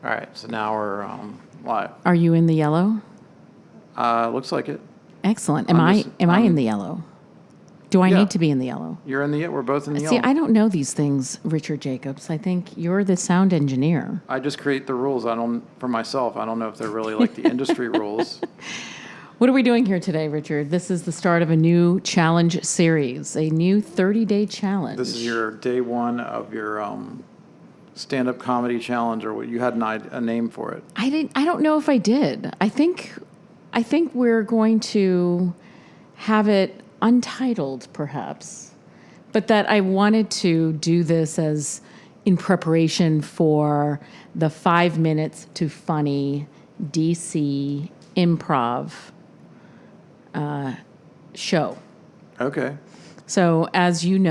All right, so now we're live. Are you in the yellow? Looks like it. Excellent. Am I in the yellow? Do I Yeah. need to be in the yellow? You're in the. We're both in the See, yellow. I don't know these things, Richard Jacobs. I think you're the sound engineer. I just create the rules. For myself. I don't know if they're really like the industry rules. What are we doing here today, Richard? This is the start of a new challenge series, a new 30-day challenge. This is your day one of your stand-up comedy challenge, or what you had a name for it. I don't know if I did. I think we're going to have it untitled, perhaps, but that I wanted to do this as in preparation for the 5 minutes to funny DC improv show. Okay. So as you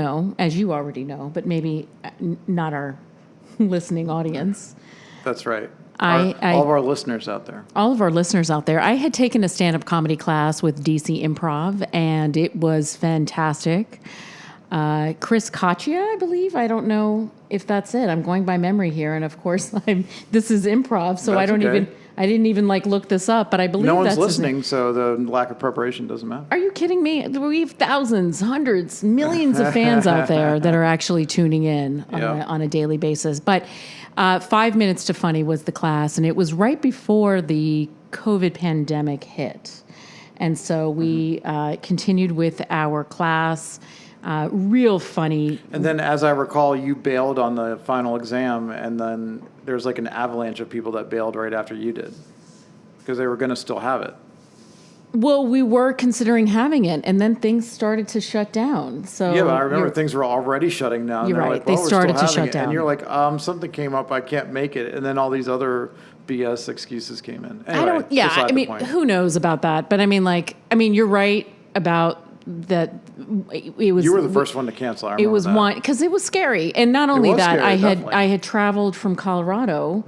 already know, but maybe not our listening audience. That's right. All of our listeners out there. All of our listeners out there. I had taken a stand-up comedy class with DC Improv, and it was fantastic. Chris Kachia, I believe. I don't know if that's it. I'm going by memory here, and of course, this is improv, so That's I didn't even look this up, but I believe No one's that's listening, so the lack of preparation doesn't matter. Are you kidding me? We have thousands, hundreds, millions of fans out there that are actually tuning in on a daily basis. But 5 minutes to funny was the class, and it was right before the COVID pandemic hit. And so we continued with our class, real funny. And then, as I recall, you bailed on the final exam, and then there's like an avalanche of people that bailed right after you did because they were going to still have it. Well, we were considering having it, and then things started to shut down. So yeah, but I remember things were already shutting down. You're right. Like, well, they started to shut it. down. And you're like, something came up, I can't make it. And then all these other BS excuses came in. Anyway, I mean, who knows about that? But I mean, you're right about that. It was. You were the first one to cancel. I remember it was that. one because it was scary, and not only that, scary, definitely. I had traveled from Colorado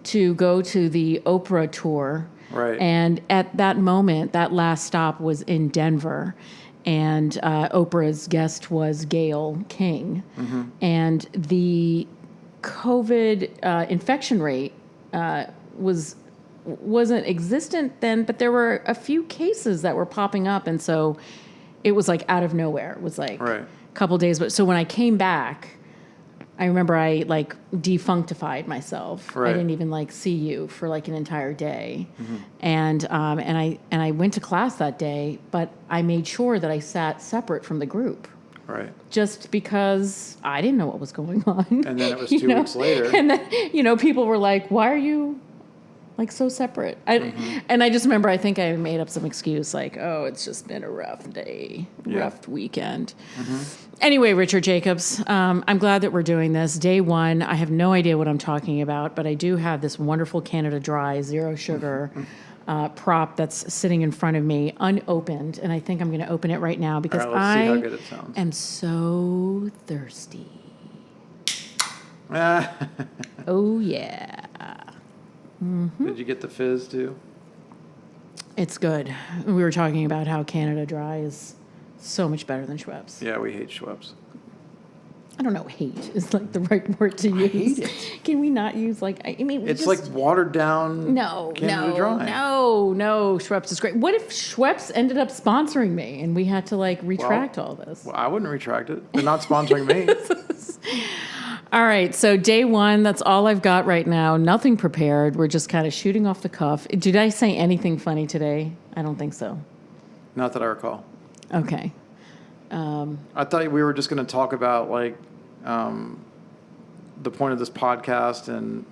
to go to the Oprah tour. Right. And at that moment, that last stop was in Denver, and Oprah's guest was Gayle King, and the COVID infection rate wasn't existent then, but there were a few cases that were popping up, and so it was like out of nowhere. It was like a couple days. But so when I came back, I remember I defunctified myself. Right. I didn't even see you for an entire day, and I went to class that day, but I made sure that I sat separate from the group. Right. Just because I didn't know what was going on. And then it was 2 weeks later. And then people were like, "Why are you so separate?" And I just remember I think I made up some excuse "Oh, it's just been a rough day, rough weekend." Anyway, Richard Jacobs, I'm glad that we're doing this. Day one, I have no idea what I'm talking about, but I do have this wonderful Canada Dry, zero sugar prop that's sitting in front of me, unopened, and I think I'm going to open it right now because All right, let's see how good it sounds. am so thirsty. Oh, yeah. Did you get the fizz too? It's good. We were talking about how Canada Dry is so much better than Schweppes. Yeah, we hate Schweppes. I don't know. Hate is the right word to use. Hate it. Can we not use It's watered down. Canada Dry. No. Schweppes is great. What if Schweppes ended up sponsoring me and we had to retract all this? Well, I wouldn't retract it. They're not sponsoring me. All right, so day one, that's all I've got right now. Nothing prepared. We're just kind of shooting off the cuff. Did I say anything funny today? I don't think so. Not that I recall. Okay. I thought we were just going to talk about the point of this podcast, and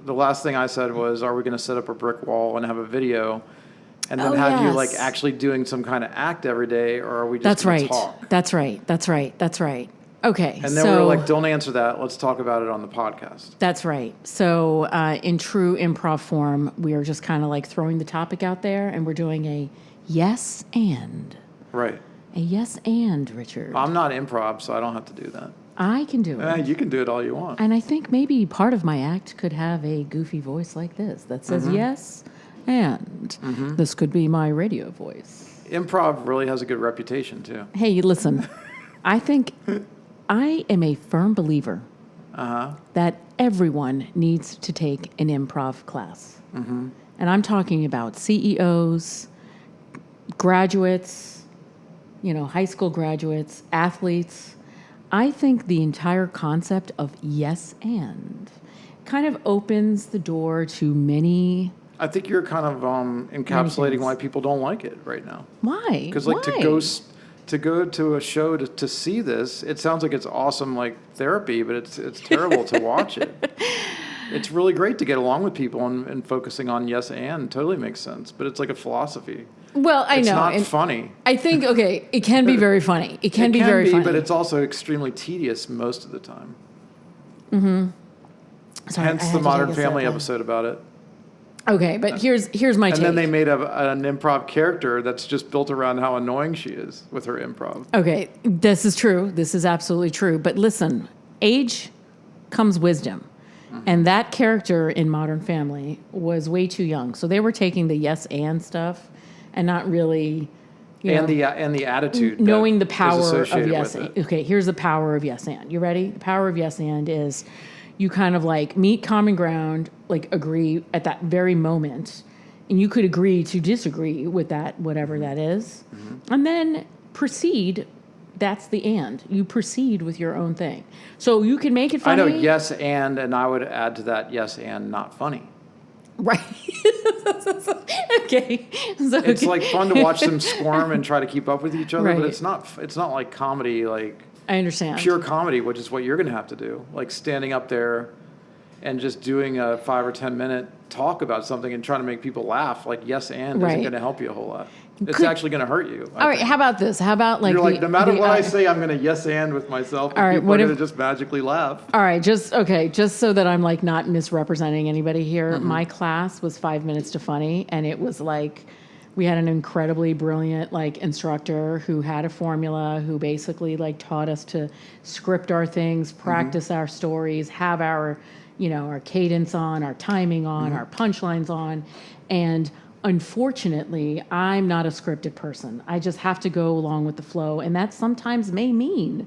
the last thing I said was, are we going to set up a brick wall and have a video and then have you actually doing some kind of act every day, or are we just going to talk? That's right. Okay. And then we were like, don't answer that. Let's talk about it on the podcast. That's right. So in true improv form, we are just kind of throwing the topic out there, and we're doing a yes and. Right. A yes and, Richard. I'm not improv, so I don't have to do that. I can do it. You can do it all you want. And I think maybe part of my act could have a goofy voice like this that says yes and. This could be my radio voice. Improv really has a good reputation, too. Hey, listen, I think I am a firm believer that everyone needs to take an improv class. Mm-hmm. And I'm talking about CEOs, graduates, high school graduates, athletes. I think the entire concept of yes and kind of opens the door to many. I think you're kind of encapsulating why people don't like it right now. Why? Because to go to a show to see this, it sounds like it's awesome, like therapy, but it's terrible to watch it. It's really great to get along with people and focusing on yes and totally makes sense, but it's like a philosophy. Well, I know. It's not funny. I think, it can be very funny. It can be very funny. But it's also extremely tedious most of the time. Mm-hmm. Sorry, hence the Modern Family episode about it. Okay, but here's my take. And then they made an improv character that's just built around how annoying she is with her improv. Okay, this is true. This is absolutely true. But listen, age comes wisdom. Mm-hmm. And that character in Modern Family was way too young. So they were taking the yes and stuff and not really... the attitude. Knowing the power of yes and. Okay, here's the power of yes and. You ready? The power of yes and is you kind of like meet common ground, like agree at that very moment, and you could agree to disagree with that, whatever that is, and then proceed. That's the and. You proceed with your own thing. So you can make it funny. I know yes and I would add to that yes and not funny. Right. Okay. It's like fun to watch them squirm and try to keep up with each other, right. But it's not like comedy, like I understand. Pure comedy, which is what you're going to have to do, like standing up there and just doing a 5 or 10 minute talk about something and trying to make people laugh. Like yes and isn't going to help you a whole lot. It's actually going to hurt you. All right, how about this? How about like you're like, no matter what I say, I'm going to yes and with myself, and people are going to just magically laugh. All right, just so that I'm like not misrepresenting anybody here. My class was 5 minutes to funny, and it was like we had an incredibly brilliant like instructor who had a formula who basically like taught us to script our things, practice our stories, have our our cadence on, our timing on, our punchlines on, and unfortunately, I'm not a scripted person. I just have to go along with the flow. And that sometimes may mean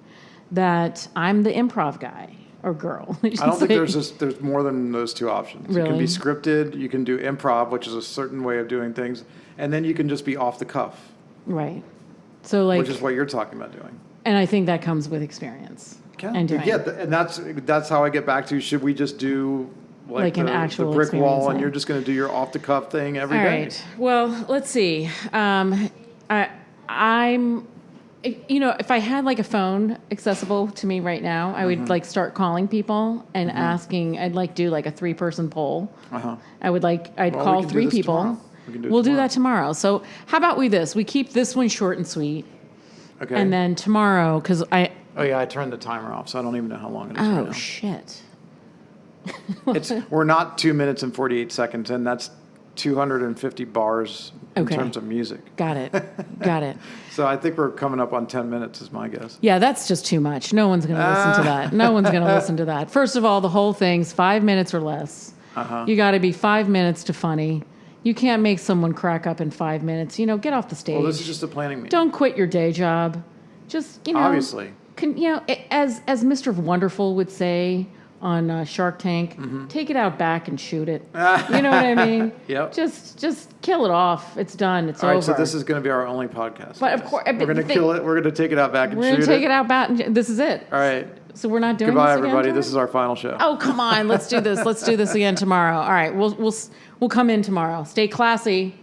that I'm the improv guy or girl. I don't think there's more than those two options. Really? You can be scripted, you can do improv, which is a certain way of doing things, and then you can just be off the cuff. Right. So like, which is what you're talking about doing. And I think that comes with experience. And that's how I get back to, should we just do like an actual the brick wall, and you're just going to do your off the cuff thing every day. All right. Well, let's see. I'm, if I had like a phone accessible to me right now, I would like start calling people and asking. I'd like do like a 3-person poll. I'd call 3 people. We'll do that tomorrow. So how about we keep this one short and sweet. Okay. And then tomorrow, because I turned the timer off, so I don't even know how long it is right now. Oh shit. We're not 2 minutes and 48 seconds, and that's 250 bars in terms of music. Got it. So I think we're coming up on 10 minutes is my guess. Yeah, that's just too much. No one's going to listen to that. No one's going to listen to that. First of all, the whole thing's 5 minutes or less. You got to be 5 minutes to funny. You can't make someone crack up in 5 minutes. Get off the stage. Well, this is just a planning meeting. Don't quit your day job. Just, obviously. As Mr. Wonderful would say on Shark Tank, take it out back and shoot it. You know what I mean? Yep. Just kill it off. It's done. It's over. All right, so this is going to be our only podcast. But of course, we're going to kill it. We're going to take it out back and shoot it. We're going to take it out back. This is it. All right. So we're not doing Goodbye, this again, everybody. George? This is our final show. Oh, come on. Let's do this. Let's do this again tomorrow. All right. We'll come in tomorrow. Stay classy.